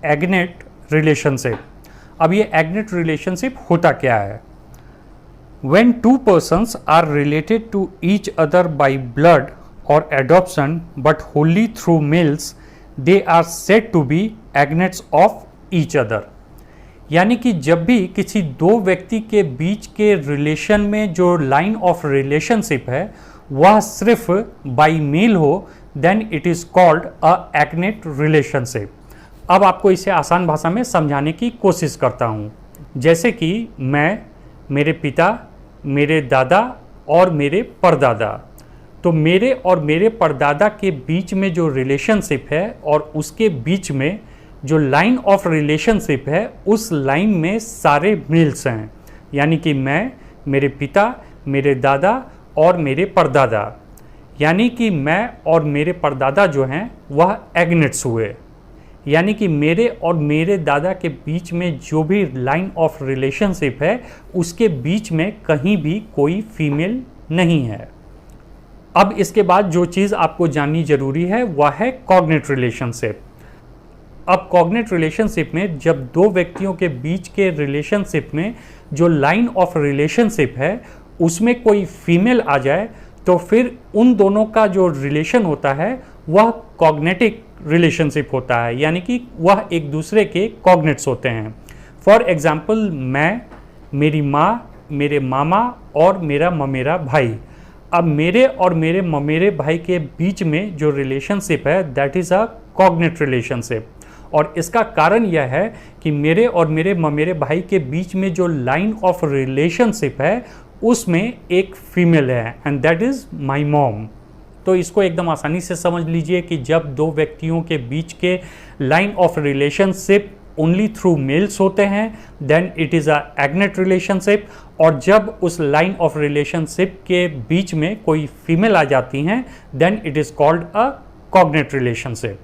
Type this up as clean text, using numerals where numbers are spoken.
एग्नेट relationship. अब ये एग्नेट relationship होता क्या है? When two persons are related to each other by blood or adoption but wholly through males, they are said to be agnates of each other। यानी कि जब भी किसी दो व्यक्ति के बीच के रिलेशन में जो लाइन ऑफ रिलेशनशिप है वह सिर्फ बाई मेल हो, then it is called a agnate relationship. अब आपको इसे आसान भाषा में समझाने की कोशिश करता हूँ। जैसे कि मैं, मेरे पिता, मेरे दादा और मेरे परदादा, तो मेरे और मेरे परदादा के बीच में जो रिलेशनशिप है और उसके बीच में जो लाइन ऑफ रिलेशनशिप है उस लाइन में सारे मेल्स हैं। यानी कि मैं, मेरे पिता, मेरे दादा और मेरे परदादा, यानी कि मैं और मेरे परदादा जो हैं वह एग्नेट्स हुए। यानी कि मेरे और मेरे दादा के बीच में जो भी लाइन ऑफ रिलेशनशिप है उसके बीच में कहीं भी कोई फीमेल नहीं है। अब इसके बाद जो चीज़ आपको जाननी जरूरी है वह है कॉग्नेट रिलेशनशिप। अब कॉग्नेट रिलेशनशिप में जब दो व्यक्तियों के बीच के रिलेशनशिप में जो लाइन ऑफ रिलेशनशिप है उसमें कोई फीमेल आ जाए तो फिर उन दोनों का जो रिलेशन होता है वह कॉग्नेटिक रिलेशनशिप होता है, यानी कि वह एक दूसरे के कॉग्नेट्स होते हैं। फॉर एग्जाम्पल, मैं, मेरी माँ, मेरे मामा और मेरा ममेरा भाई। अब मेरे और मेरे ममेरे भाई के बीच में जो रिलेशनशिप है that is a cognate relationship. और इसका कारण यह है कि मेरे और मेरे ममेरे भाई के बीच में जो लाइन ऑफ रिलेशनशिप है उसमें एक फीमेल है and that is my mom. तो इसको एकदम आसानी से समझ लीजिए कि जब दो व्यक्तियों के बीच के line of relationship only through males होते हैं then it is a agnate relationship, और जब उस लाइन ऑफ रिलेशनशिप के बीच में कोई फीमेल आ जाती हैं then it is called a cognate relationship.